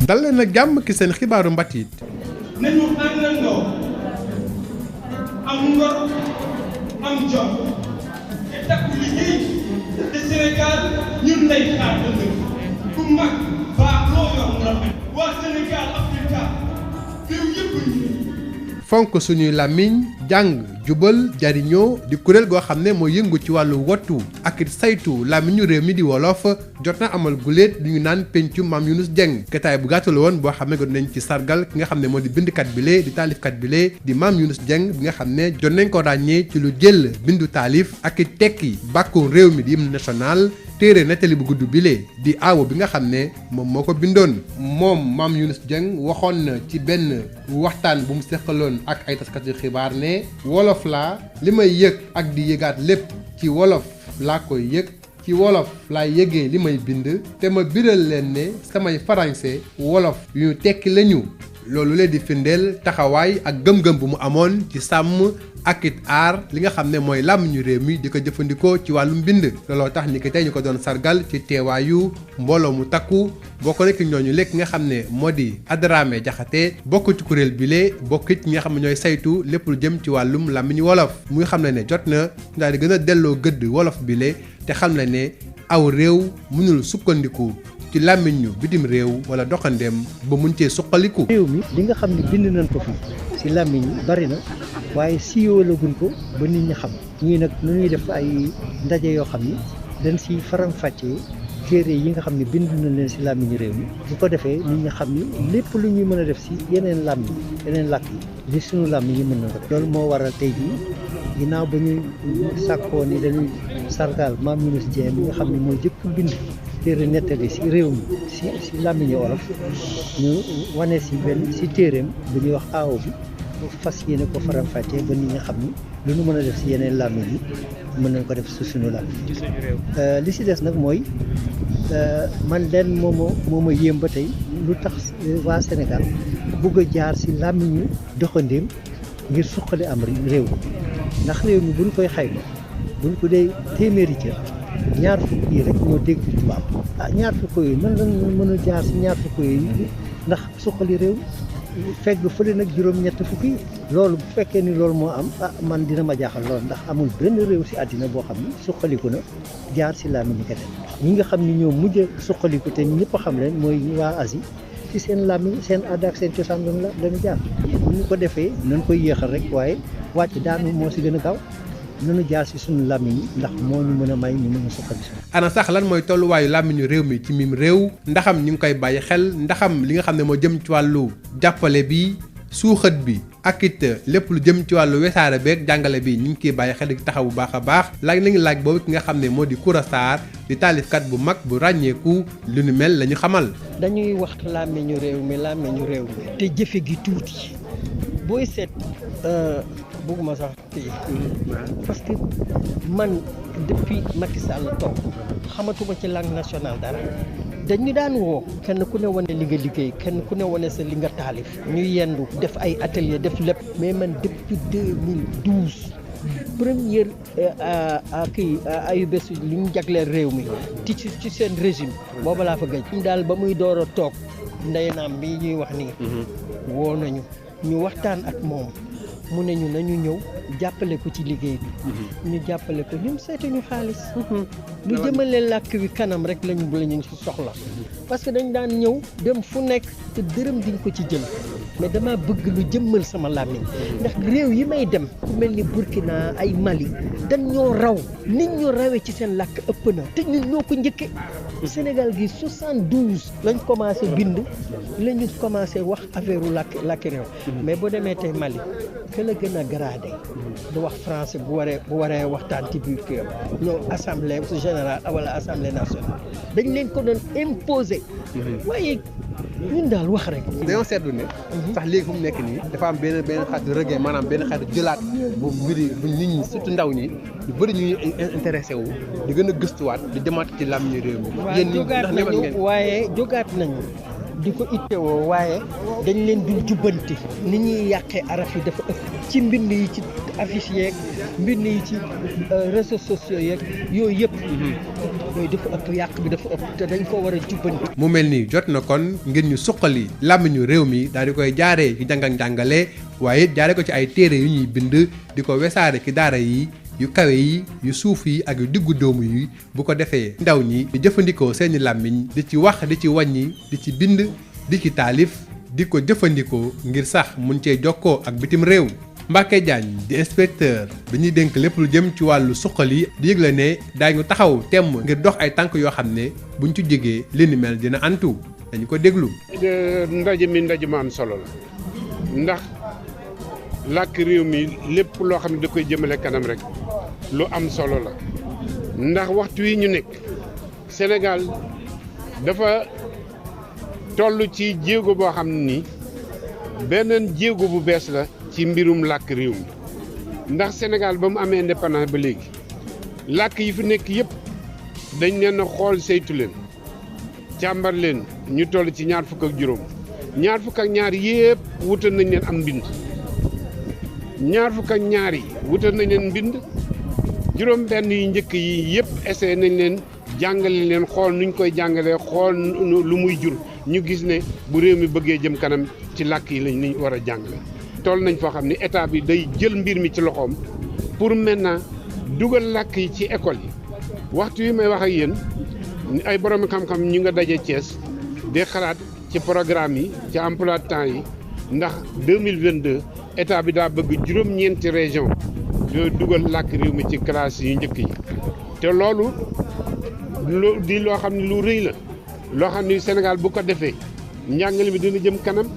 dal leen ak jàmm ki seen xibaaru mbatiit. nañu àndandoo am ngor am jom te takku liggéey te Sénégal ñun lay xaar ëllëg ku mag baax loo yor mu rafet waa Sénégal Afrika réew yëpp ñu fonk suñuy làmmiñ jàng jubal jariñoo di kuréel goo xam ne moo yëngu ci wàllu wottu ak it saytu làmmiñu réew mi di wolof jot na amal guléet li ñu naan pencu Mame Younouss Dieng kataay bu gàttal woon boo xam ne jot nañ ci sargal ki nga xam ne moo di bindkat bile di taalifkat bile di Mame Younouss Dieng bi nga xam ne jot nañ ko ràññee ci lu jël bindu taalif ak it tekki bàkku réew mi di hymne national téere nettali bu gudd bile di aawo bi nga xam ne moom moo ko bindoon moom Mame Younouss Dieng waxoon na ci benn waxtaan bu mu seqaloon ak ay taskati xibaar ne wolof laa li may yëg ak di yëgaat lépp ci wolof laa koy yëg ci wolof laay yëgee li may bind te ma biral leen ne samay farañse wolof yu ñu tekki lañu loolu leen di firndeel taxawaay ak gëm-gëm bu mu amoon ci sàmm ak it aar li nga xam ne mooy làmmiñu réew mi di ko jëfandikoo ci wàllum mbind looloo tax ni ki tey ñu ko doon sargal ci teewaayu mbooloo mu takku bokk na ci ñooñu lekk nga xam ne moo di Adrame Jaxate bokk ci kuréel bile bokk ci ñi nga xam ne ñooy saytu lépp lu jëm ci wàllum làmmiñu wolof muy xam ne jot na daal di gën a delloo gëdd wolof bile te xam ne aw réew mënul sukkandiku ci làmmiñu bitim réew wala doxandeem ba mun cee suqaliku. réew mi li nga xam ne bind nañ ko fi ci làmmiñ yi bari na waaye siiwalaguñ ko ba nit ñi xam ñii nag nu ñuy def ay ndaje yoo xam ni dañ si faram-fàccee téere yi nga xam ne bind nañ leen si làmmiñu réew mi bu ko defee nit ñi xam ni lépp lu ñuy mën a def si yeneen làmmiñ yeneen làkk yi li suñu làmmiñ yi mën na ko def loolu moo waral tey jii ginnaaw ba ñuy sàkkoo ni dañuy sargal Mame Younouss Dieng mi nga xam ne mooy jëkk bind téere nettali si réew mi si làmmiñu wolof ñu wane si benn si téereem bu ñuy wax aawo bi fas yéene ko faram-fàccee ba nit ñi xam ni lu ñu mën a def si yeneen làmmiñ yi mën nañ ko def si suñu làmmiñ li si des nag mooy man leen moo ma yéem ba tey lu tax waa Sénégal bugg a jaar si làmmiñu doxandéem ngir suqali am réew ndax réew mi buñ koy xayma buñ ko dee téeméeri cër ñaar fukk yi rek ñoo dégg tubaab ñaar fukk yooyu mën a jaar si ñaar fukk yooyu ndax suqali réew fekk fële nag juróom-ñett fukk yi loolu bu fekkee ni loolu moo am man dina ma jaaxal lool ndax amul benn réew si àddina boo xam ni suqaliku na jaar si làmmiñu keneen ñi nga xam ni ñoo mujj a suqaliku te ñëpp a xam leen mooy waa Asie ci seen làmmiñ seen aada ak seen cosaan lañu jaar bu ñu ko defee nañ koy yéexal rek waaye wàcc daanu moo si gën a gaaw nanu jaar si suñu làmmiñ yi ndax moo ñu mën a may ñu mën a suqali. ana sax lan mooy tolluwaayu làmmiñu réew mi ci mim réew ndaxam ñu ngi koy bàyyi xel ndaxam li nga xam ne moo jëm ci wàllu jàppale bi suuxat bi ak it lépp lu jëm ci wàllu wesaare beeg jàngale bi ñu ngi ciy bàyyi xel di taxaw bu baax a baax laaj nañu laaj boobu ki nga xam ne moo di Koura Sarr di taalifkat bu mag bu ràññeeku lu nu mel la ñu xamal. dañuy wax làmmiñu réew mi te jëfe gi tuuti booy seet bëgguma sax kii parce que man depuis Macky Sall toog xamatuma ci langue nationale dara dañu daan woo kenn ku ne wane li nga liggéey kenn ku ne wane sa li nga taalif ñu yendu def ay atelier def lépp mais man depuis 2012 première ayu bés li ñu jagleel réew mi ci seen régime booba laa fa gëj daal ba muy door a toog ndeynaam bi ñuy wax nii woo nañu ñu waxtaan ak moom mu ne ñu nañu ñëw jàppale ko ci liggéey bi ñu jàppale ko ñun seetuñu xaalis lu jëmale làkk wi kanam rek lañu soxla parce que dañ daan ñëw dem fu nekk te dërëm diñ ko ci jël mais dama bëgg lu jëmmal sama làmmiñ ndax réew yi may dem ku mel ni Burkina ay Mali dañ ñoo raw nit ñu rawee ci seen làkk ëpp na te ñun ñoo ko njëkke Sénégal gi 72 lañ commencé bind la ñu commencé wax affaire u làkki réew mais boo demee tey Mali que la gën a gradé du wax français bu waree waxtaan ci biir kër ñoo assemblée générale wala assemblée nationale dañ leen ko doon imposer waaye ñun daal wax rek. dañoo seetlu ne. sax léegi fu mu nekk nii dafa am benn xeetu reggae maanaam benn xeetu jëlaat bu mbiri bu nit ñi surtout ndaw ñi ñu bëri ñuy intéressé wu di gën a gëstuwaat di demaat ci làmmiñu réew mi. yéen ñi ndax nemal ngeen waaye jógaat nañu di ko ittewoo waaye dañ leen dul jubbanti ni ñuy yàqee araf yi dafa ëpp ci mbind yi ci affiche yeeg mbind yi ci réseaux sociaux yeeg yooyu yëpp yooyu dafa ëpp yàq bi dafa ëpp te dañ ko war a jubbanti. mu mel ni jot na kon ngir ñu suqali làmmiñu réew mi daal di koy jaaree ci jàng ak njàngale waaye it jaaree ko ci ay téere yu ñuy bind di ko wesaare ci daara yi yu kawe yi yu suuf yi ak yu diggu doomu yi bu ko defee ndaw ñi di jëfandikoo seeni làmmiñ di ci wax di ci wàññi di ci bind di ci taalif di ko jëfandikoo ngir sax mun cee jokkoo ak bitim réew. Mbacké Diagne di inspecteur bi ñuy dénk lépp lu jëm ci wàllu suqali di yëgle ne daañu taxaw temm ngir dox ay tànk yoo xam ne buñ ci jógee li ni mel dina antu dañu ko déglu. ndaje ma am solo la ndax làkk réew mi lépp loo xam ne da koy jëmale kanam rek lu am solo la ndax waxtu wi ñu nekk Sénégal dafa toll ci jéego boo xam ne nii beneen jéego bu bees la ci mbirum làkk réew mi ndax Sénégal ba mu amee indépendance ba léegi làkk yi fi nekk yëpp dañ leen a xool saytu leen càmbar leen ñu toll ci 25 yëpp wutal nañ leen am mbind 22 yi wutal nañ leen mbind juróom benn yi njëkk yi yëpp essayé nañ leen jàngale leen xool nuñ koy jàngalee xool lu muy jur ñu gis ne bu réew mi bëggee jëm kanam ci làkk yi lañ war a jàngale. toll nañ foo xam ne état bi day jël mbir mi ci loxoom pour maintenant dugal làkk yi ci école yi waxtu yi may wax ak yéen ay borom xam-xam ñu nga daje Thiès di xalaat ci programme yi ci emploi de temps yi ndax 2022 état bi daa bëgg juróom-ñeenti région yooyu dugal làkk réew mi ci classe yu njëkk yi te loolu di loo xam ne lu rëy la loo xam ne Sénégal bu ko defee njàngale mi dina jëm kanam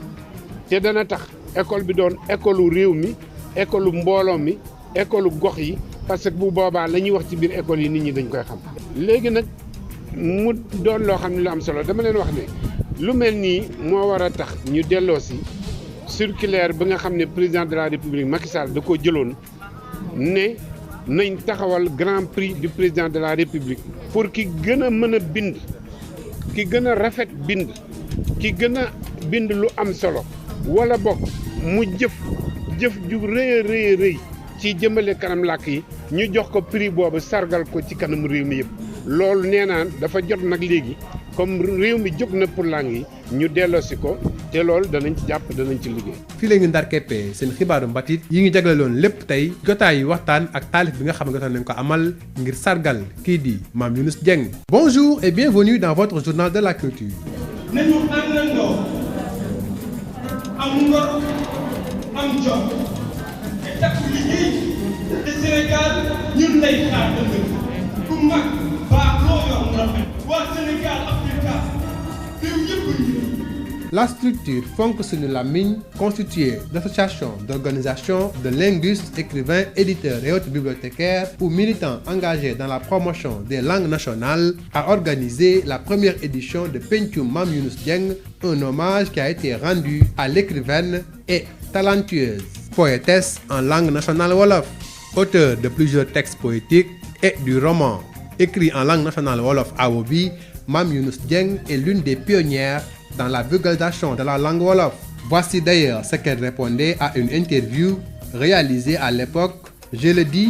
te dana tax école bi doon école réew mi école mbooloo mi école gox yi parce que bu boobaa la ñuy wax ci biir école yi nit ñi dañ koy xam. léegi nag mu doon loo xam ne lu am solo dama leen wax ne lu mel nii moo war a tax ñu delloo si circulaire bi nga xam ne président de la république Macky Sall da koo jëloon ne nañ taxawal grand prix du président de la république pour ki gën a mën a bind ki gën a rafet bind ki gën a bind lu am solo. wala bokk mu jëf ju rëy ci jëmale kanam làkk yi ñu jox ko prix boobu sargal ko ci kanam réew mi yëpp loolu nee naan dafa jot nag léegi comme réew mi jóg na pour langue yi ñu delloosi ko te loolu danañ ci jàpp danañ ci liggéey. fii la ñu ndar keppee seen xibaaru mbatit yi ngi jagleloon lépp tey jotaay waxtaan ak taalif bi nga xam ne jotoon nañ ko amal ngir sargal kii di Mame Younouss Dieng. Bonjour et bienvenue dans votre journal de la culture. nañu àndandoo am ngor am jom te takku liggéey te Sénégal ñun lay xaar ëllëg ku mag baax loo yor mu rafet waa Sénégal Africa réew yëpp ñu. La structure Fonk Sunu Làmmiñ, constituée d'associations, d'organisations, de linguistes, écrivains, éditeurs et autres bibliothécaires ou militants engagés dans la promotion des langues nationales, a organisé la première édition de Pencum Mame Younouss Dieng, un hommage qui a été rendu à l'écrivaine et talentueuse poétesse en langue nationale wolof. Auteur de plusieurs textes poétiques et du roman écrit en langue nationale wolof Awobi, Mame Younouss Dieng est l'une des pionnières dans la vulgarisation de la langue wolof. Voici d'ailleurs ce qu'elle répondait à une interview réalisée à l'époque. Je le dis,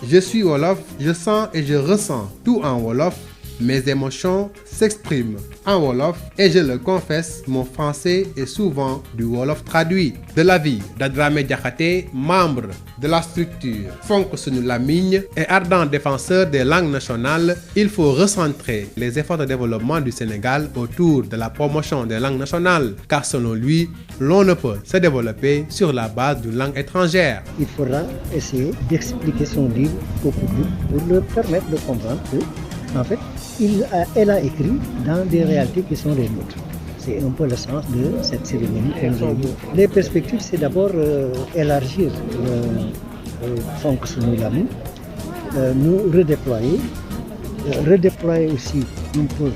je suis wolof, je sens et je ressens tout en wolof. Mes émotions s'expriment en wolof et je le confesse, mon français est souvent du wolof traduit. De l'avis d'Adramé Diakhaté, membre de la structure Fonk Sunu Làmmiñ et ardent défenseur des langues nationales, il faut recentrer les efforts de développement du Sénégal autour de la promotion des langues nationales, car selon lui, l'on ne peut se développer sur la base d'une langue étrangère. Il faudra essayer d'expliquer son livre au public pour leur permettre de comprendre que, en fait, elle a écrit dans des réalités qui sont les nôtres. C'est un peu le sens de cette cérémonie. Les perspectives, c'est d'abord élargir le Fonk Sunu Làmmiñ, nous redéployer aussi un peu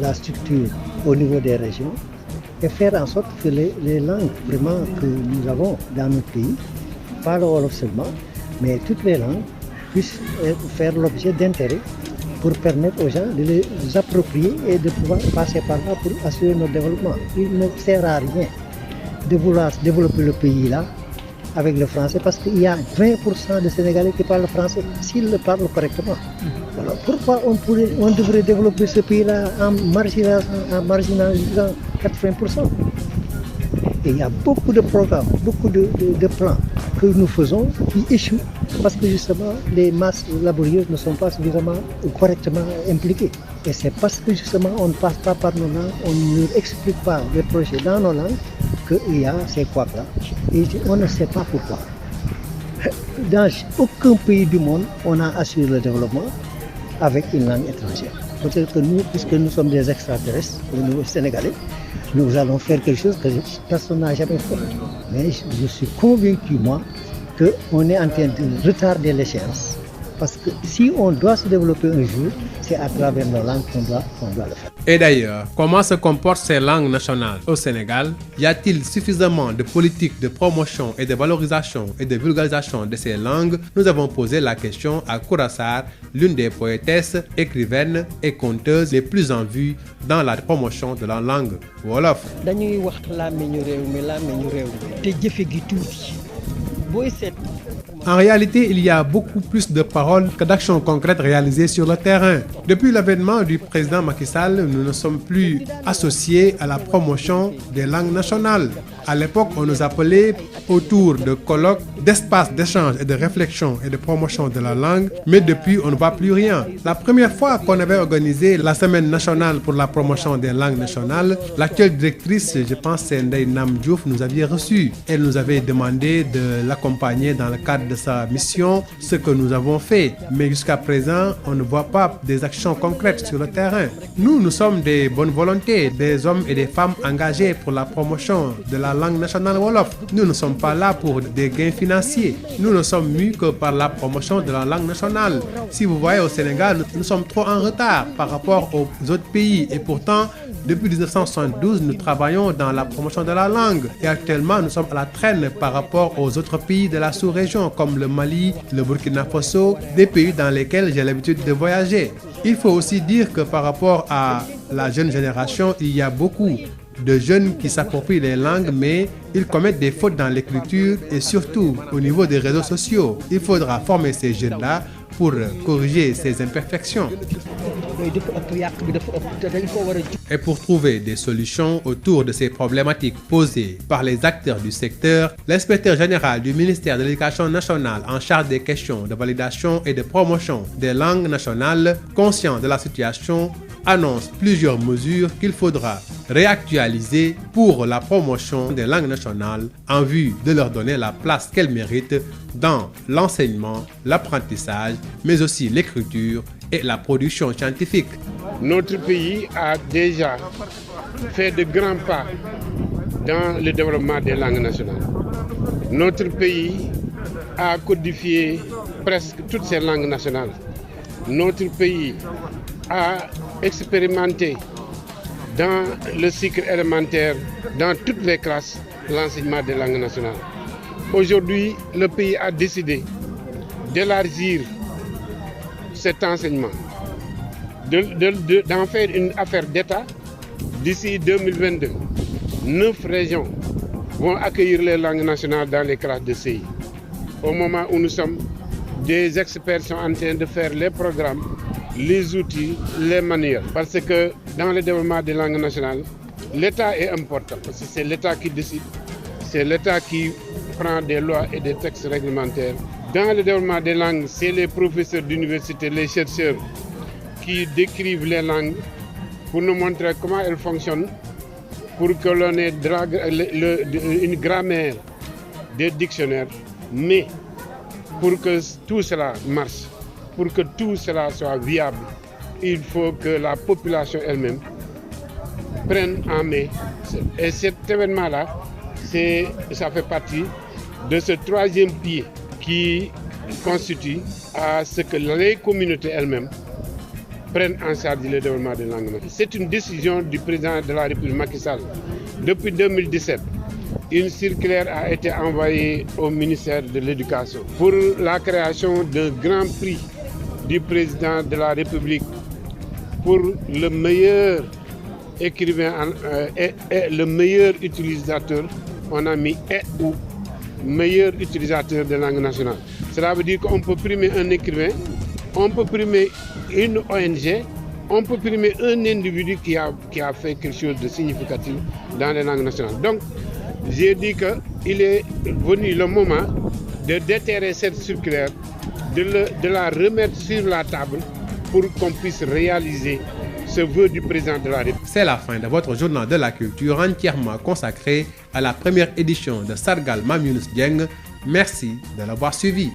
la structure au niveau des régions et faire en sorte que les langues vraiment que nous avons dans notre pays, pas le wolof seulement, mais toutes les langues puissent faire l'objet d'intérêt pour permettre aux gens de les approprier et de pouvoir passer par là pour assurer notre développement. Il ne sert à rien de vouloir développer le pays là avec le français parce qu'il y a 20% de Sénégalais qui parlent français s'ils le parlent correctement. Alors pourquoi on devrait développer ce pays-là en marginalisant 80%? Et il y a beaucoup de programmes, beaucoup de plans que nous faisons qui échouent parce que justement les masses laborieuses ne sont pas suffisamment correctement impliquées. Et c'est parce que justement on ne passe pas par nos langues, on ne leur explique pas les projets dans nos langues qu'il y a ces couacs-là. Et on ne sait pas pourquoi. Dans aucun pays du monde, on a assuré le développement avec une langue étrangère. Peut-être que nous, puisque nous sommes des extraterrestres, nous Sénégalais, nous allons faire quelque chose que personne n'a jamais fait. Mais je suis convaincu, moi, qu'on est en train de retarder l'échéance. Parce que si on doit se développer un jour, c'est à travers nos langues qu'on doit le faire. Et d'ailleurs, comment se comportent ces langues nationales au Sénégal? Y a-t-il suffisamment de politiques de promotion et de valorisation et de vulgarisation de ces langues? Nous avons posé la question à Koura Sarr, l'une des poétesses, écrivaines et conteuses les plus en vue dans la promotion de la langue wolof. dañuy wax làmmiñu réew mi te jëfe gi tuuti booy seet. En réalité, il y a beaucoup plus de paroles que d'actions concrètes réalisées sur le terrain. Depuis l'avènement du président Macky Sall, nous ne sommes plus associés à la promotion des langues nationales. À l'époque, on nous appelait autour de colloques, d'espaces d'échange et de réflexion et de promotion de la langue, mais depuis, on ne voit plus rien. La première fois qu'on avait organisé la Semaine nationale pour la promotion des langues nationales, l'actuelle directrice, je pense c'est Ndeye Nam Diouf, nous avait reçus. Elle nous avait demandé de l'accompagner dans le cadre de sa mission, ce que nous avons fait. Mais jusqu'à présent, on ne voit pas des actions concrètes sur le terrain. Nous sommes des bonnes volontés, des hommes et des femmes engagés pour la promotion de la langue nationale wolof. Nous ne sommes pas là pour des gains financiers. Nous ne sommes mus que par la promotion de la langue nationale. Si vous voyez au Sénégal, nous sommes trop en retard par rapport aux autres pays. Et pourtant, depuis 1972, nous travaillons dans la promotion de la langue. Et actuellement, nous sommes à la traîne par rapport aux autres pays de la sous-région, comme le Mali, le Burkina Faso, des pays dans lesquels j'ai l'habitude de voyager. Il faut aussi dire que par rapport à la jeune génération, il y a beaucoup de jeunes qui s'approprient les langues, mais ils commettent des fautes dans l'écriture et surtout au niveau des réseaux sociaux. Il faudra former ces jeunes-là pour corriger ces imperfections. Et pour trouver des solutions autour de ces problématiques posées par les acteurs du secteur, l'inspecteur général du ministère de l'Éducation nationale en charge des questions de validation et de promotion des langues nationales, conscient de la situation, annonce plusieurs mesures qu'il faudra réactualiser pour la promotion des langues nationales en vue de leur donner la place qu'elles méritent dans l'enseignement, l'apprentissage, mais aussi l'écriture et la production scientifique. Notre pays a déjà fait de grands pas dans le développement des langues nationales. Notre pays a codifié presque toutes ces langues nationales. Notre pays a expérimenté dans le cycle élémentaire, dans toutes les classes, l'enseignement des langues nationales. Aujourd'hui, le pays a décidé d'élargir cet enseignement, d'en faire une affaire d'État. D'ici 2022, 9 régions vont accueillir les langues nationales dans les classes de CI. Au moment où nous sommes, des experts sont en train de faire les programmes, les outils, les manuels. Parce que dans le développement des langues nationales, l'État est important. Parce que c'est l'État qui décide, c'est l'État qui prend des lois et des textes réglementaires. Dans le développement des langues, c'est les professeurs d'université, les chercheurs qui décrivent les langues pour nous montrer comment elles fonctionnent, pour que l'on ait une grammaire, des dictionnaires, mais pour que tout cela marche, pour que tout cela soit viable, il faut que la population elle-même prenne en main. Et cet événement-là, ça fait partie de ce troisième pied qui constitue à ce que les communautés elles-mêmes prennent en charge le développement des langues. C'est une décision du président de la République Macky Sall. Depuis 2017, une circulaire a été envoyée au ministère de l'Éducation pour la création d'un grand prix du président de la République pour le meilleur écrivain et le meilleur utilisateur. On a mis ou meilleur utilisateur de langue nationale. Cela veut dire qu'on peut primer un écrivain on peut primer une ONG, on peut primer un individu qui a fait quelque chose de significatif dans les langues nationales. Donc, j'ai dit qu'il est venu le moment de déterrer cette circulaire, de la remettre sur la table pour qu'on puisse réaliser ce vœu du président de la République. C'est la fin de votre journal de la culture entièrement consacré à la première édition de Sargal Mame Younouss Dieng. Merci de l'avoir suivi.